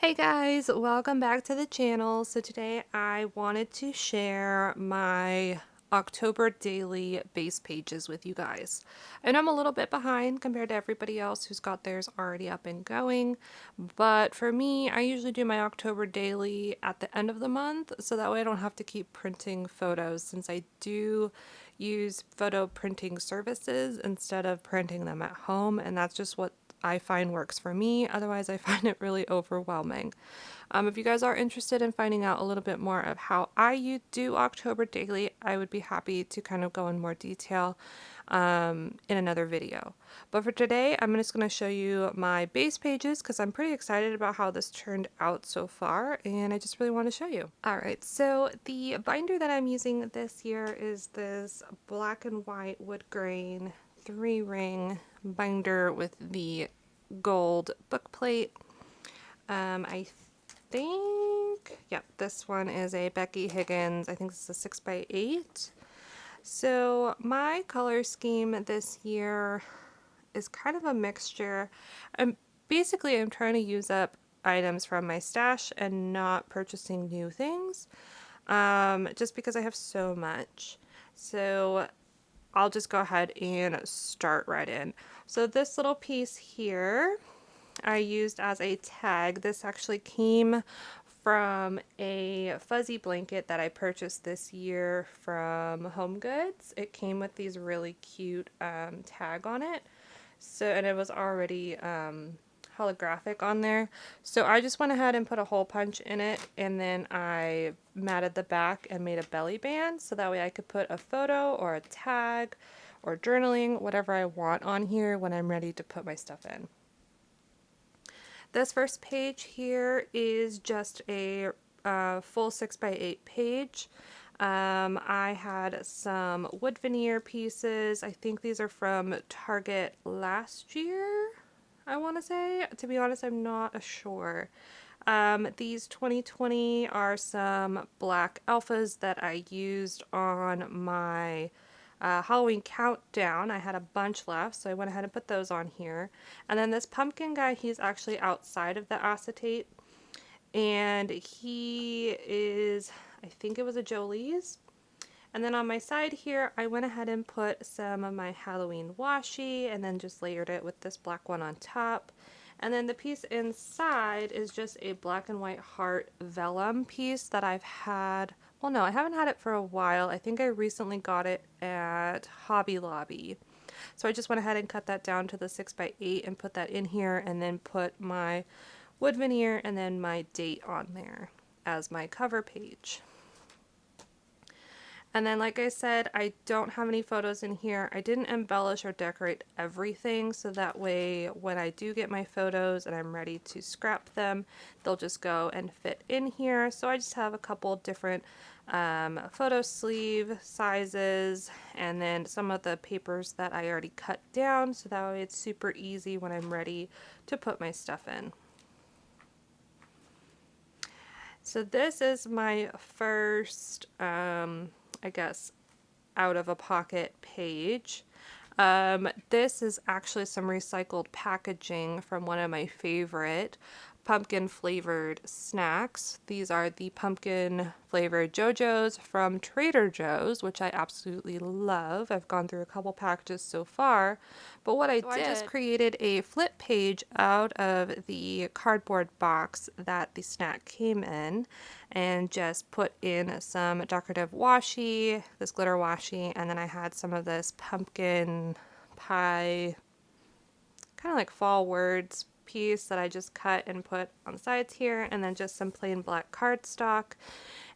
Hey guys, welcome back to the channel. So today I wanted to share my October daily base pages with you guys. And I'm a little bit behind compared to everybody else who's got theirs already up and going. But for me, I usually do my October daily at the end of the month, so that way I don't have to keep printing photos, since I do use photo printing services instead of printing them at home, and that's just what I find works for me. Otherwise, I find it really overwhelming. If you guys are interested in finding out a little bit more of how I do October daily, I would be happy to kind of go in more detail in another video. But for today, I'm just going to show you my base pages because I'm pretty excited about how this turned out so far, and I just really want to show you. Alright, so the binder that I'm using this year is this black and white wood grain 3-ring binder with the gold book plate. I think, yep, this one is a Becky Higgins. I think this is a 6x8. So my color scheme this year is kind of a mixture. I'm trying to use up items from my stash and not purchasing new things, just because I have so much. So I'll just go ahead and start right in. So this little piece here I used as a tag. This actually came from a fuzzy blanket that I purchased this year from Home Goods. It came with these really cute tag on it. So, and it was already holographic on there. So I just went ahead and put a hole punch in it, and then I matted the back and made a belly band so that way I could put a photo or a tag or journaling, whatever I want on here when I'm ready to put my stuff in. This first page here is just a full 6x8 page. I had some wood veneer pieces. I think these are from Target last year, I want to say. To be honest, I'm not sure. These 2020 are some black alphas that I used on my Halloween countdown. I had a bunch left, so I went ahead and put those on here. And then this pumpkin guy, he's actually outside of the acetate, and he is, I think it was a Jolie's. And then on my side here, I went ahead and put some of my Halloween washi and then just layered it with this black one on top. And then the piece inside is just a black and white heart vellum piece that I've had. Well, no, I haven't had it for a while. I think I recently got it at Hobby Lobby. So I just went ahead and cut that down to the 6x8 and put that in here, and then put my wood veneer and then my date on there as my cover page. And then, like I said, I don't have any photos in here. I didn't embellish or decorate everything, so that way when I do get my photos and I'm ready to scrap them, they'll just go and fit in here. So I just have a couple different photo sleeve sizes, and then some of the papers that I already cut down, so that way it's super easy when I'm ready to put my stuff in. So this is my first I guess, out of a pocket page. This is actually some recycled packaging from one of my favorite pumpkin flavored snacks. These are the pumpkin flavored JoJo's from Trader Joe's, which I absolutely love. I've gone through a couple packages so far, but what I just created a flip page out of the cardboard box that the snack came in, and just put in some decorative washi, this glitter washi, and then I had some of this pumpkin pie, kind of like fall words piece that I just cut and put on the sides here, and then just some plain black cardstock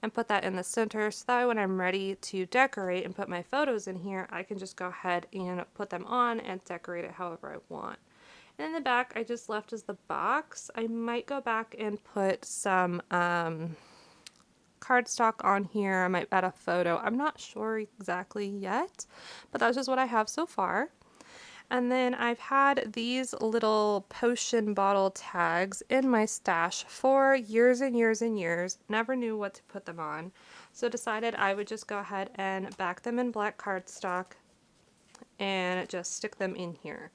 and put that in the center, so that way when I'm ready to decorate and put my photos in here, I can just go ahead and put them on and decorate it however I want. And in the back, I just left as the box. I might go back and put some cardstock on here. I might add a photo. I'm not sure exactly yet, but that's just what I have so far. And then I've had these little potion bottle tags in my stash for years and years and years. Never knew what to put them on, so decided I would just go ahead and back them in black cardstock and just stick them in here.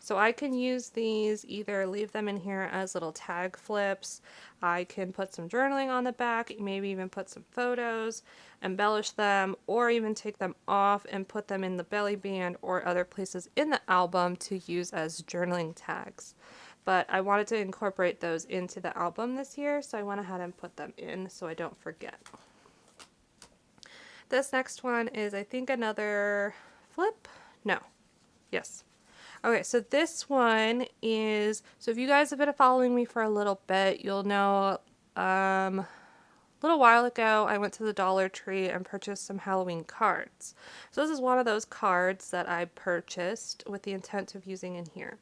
So I can use these, either leave them in here as little tag flips. I can put some journaling on the back, maybe even put some photos, embellish them, or even take them off and put them in the belly band or other places in the album to use as journaling tags. But I wanted to incorporate those into the album this year, so I went ahead and put them in so I don't forget. This next one is, I think, another flip? No. Yes. Okay, so this one is, so if you guys have been following me for a little bit, you'll know a little while ago I went to the Dollar Tree and purchased some Halloween cards. So this is one of those cards that I purchased with the intent of using in here.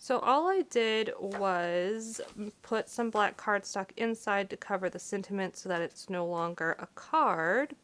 So all I did was put some black cardstock inside to cover the sentiment so that it's no longer a card.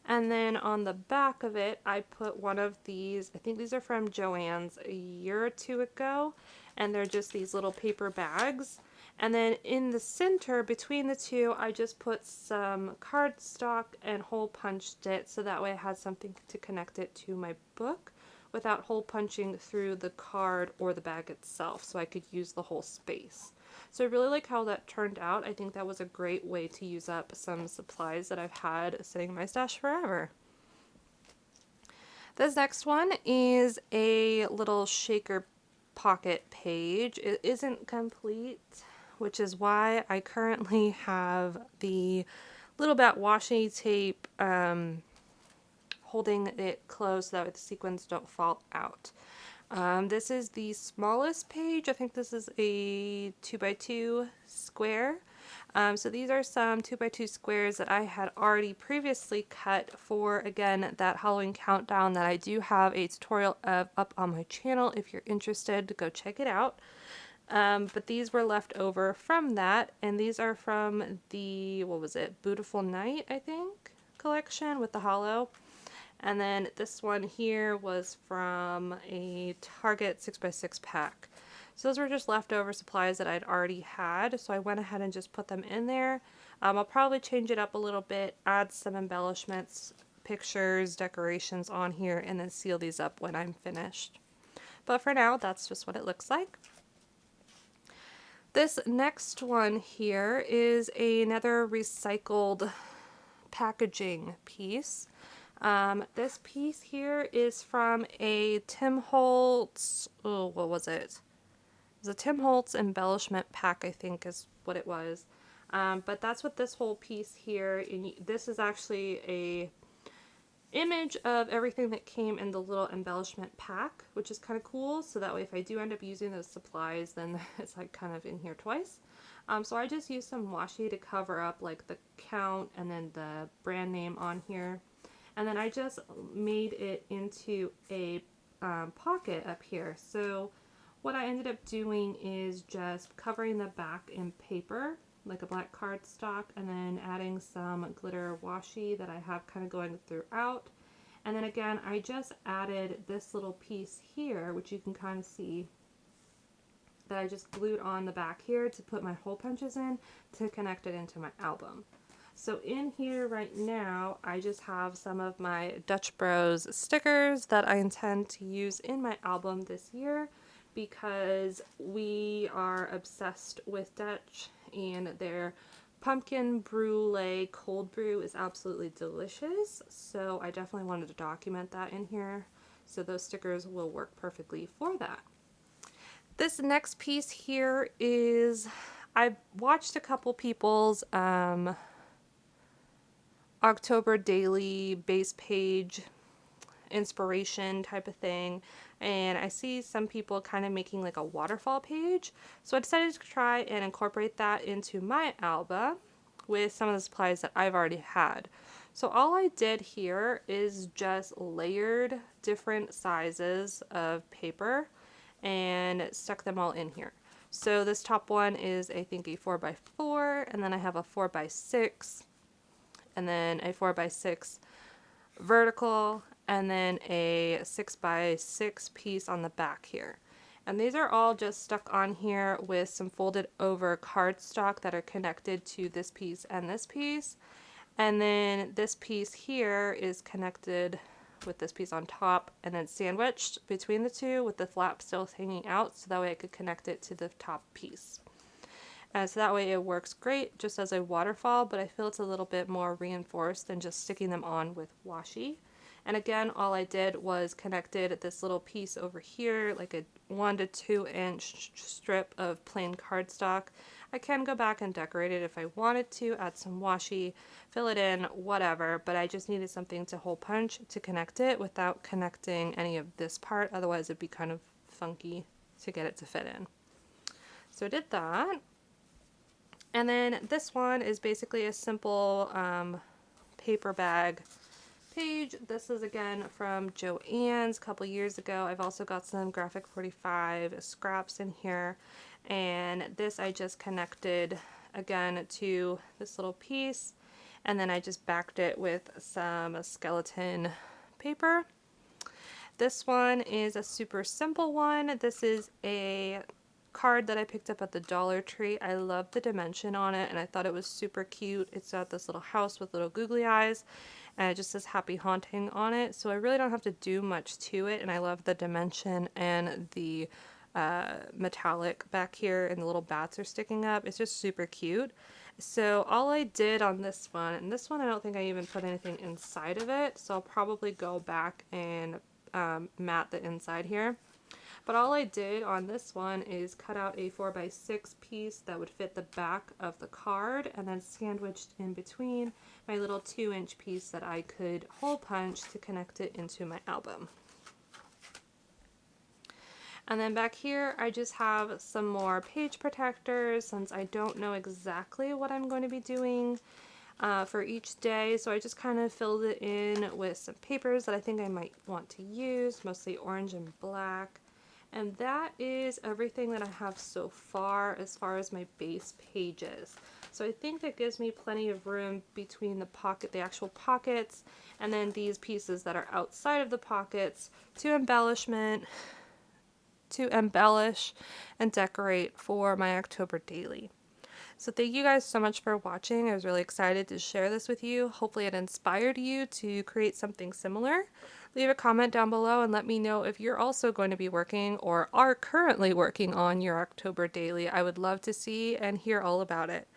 And then on the back of it, I put one of these, I think these are from Joann's a year or two ago, and they're just these little paper bags. And then in the center between the two, I just put some cardstock and hole punched it so that way I had something to connect it to my book without hole punching through the card or the bag itself, so I could use the whole space. So I really like how that turned out. I think that was a great way to use up some supplies that I've had sitting in my stash forever. This next one is a little shaker pocket page. It isn't complete, which is why I currently have the little bat washi tape holding it closed so that the sequins don't fall out. This is the smallest page. I think this is a 2x2 square. So these are some 2x2 squares that I had already previously cut for, again, that Halloween countdown that I do have a tutorial of up on my channel. If you're interested, go check it out. But these were left over from that, and these are from the, what was it, Beautiful Night, I think, collection with the hollow. And then this one here was from a Target 6x6 pack. So those were just leftover supplies that I'd already had, so I went ahead and just put them in there. I'll probably change it up a little bit, add some embellishments, pictures, decorations on here, and then seal these up when I'm finished. But for now, that's just what it looks like. This next one here is another recycled packaging piece. This piece here is from a Tim Holtz, oh, what was it? It was a Tim Holtz embellishment pack, I think is what it was. But that's what this whole piece here, and this is actually a image of everything that came in the little embellishment pack, which is kind of cool. So that way if I do end up using those supplies, then it's like kind of in here twice. So I just used some washi to cover up like the count and then the brand name on here. And then I just made it into a pocket up here. So what I ended up doing is just covering the back in paper, like a black cardstock, and then adding some glitter washi that I have kind of going throughout. And then again, I just added this little piece here, which you can kind of see that I just glued on the back here to put my hole punches in to connect it into my album. So in here right now, I just have some of my Dutch Bros stickers that I intend to use in my album this year because we are obsessed with Dutch, and their pumpkin brulee cold brew is absolutely delicious. So I definitely wanted to document that in here. So those stickers will work perfectly for that. This next piece here is, I've watched a couple people's October daily base page inspiration type of thing, and I see some people kind of making like a waterfall page, so I decided to try and incorporate that into my album with some of the supplies that I've already had. So all I did here is just layered different sizes of paper and stuck them all in here. So this top one is, I think, a 4x4, and then I have a 4x6, and then a 4x6 vertical, and then a 6x6 piece on the back here. And these are all just stuck on here with some folded over cardstock that are connected to this piece and this piece. And then this piece here is connected with this piece on top, and then sandwiched between the two with the flap still hanging out, so that way I could connect it to the top piece. And so that way it works great just as a waterfall, but I feel it's a little bit more reinforced than just sticking them on with washi. And again, all I did was connected this little piece over here, like a 1 to 2 inch strip of plain cardstock. I can go back and decorate it if I wanted to, add some washi, fill it in, whatever, but I just needed something to hole punch to connect it without connecting any of this part, otherwise it'd be kind of funky to get it to fit in. So I did that. And then this one is basically a simple paper bag page. This is again from Joann's a couple years ago. I've also got some Graphic 45 scraps in here, and this I just connected again to this little piece, and then I just backed it with some skeleton paper. This one is a super simple one. This is a card that I picked up at the Dollar Tree. I love the dimension on it, and I thought it was super cute. It's got this little house with little googly eyes, and it just says happy haunting on it, so I really don't have to do much to it, and I love the dimension and the metallic back here, and the little bats are sticking up. It's just super cute. So all I did on this one, and this one I don't think I even put anything inside of it, so I'll probably go back and mat the inside here. But all I did on this one is cut out a 4x6 piece that would fit the back of the card, and then sandwiched in between my little 2-inch piece that I could hole punch to connect it into my album. And then back here I just have some more page protectors, since I don't know exactly what I'm going to be doing for each day, so I just kind of filled it in with some papers that I think I might want to use, mostly orange and black. And that is everything that I have so far as my base pages. So I think that gives me plenty of room between the actual pockets, and then these pieces that are outside of the pockets to embellish and decorate for my October daily. So thank you guys so much for watching. I was really excited to share this with you. Hopefully it inspired you to create something similar. Leave a comment down below and let me know if you're also going to be working or are currently working on your October daily. I would love to see and hear all about it.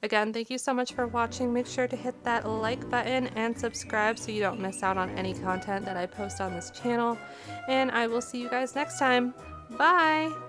Again, thank you so much for watching. Make sure to hit that like button and subscribe so you don't miss out on any content that I post on this channel. And I will see you guys next time. Bye!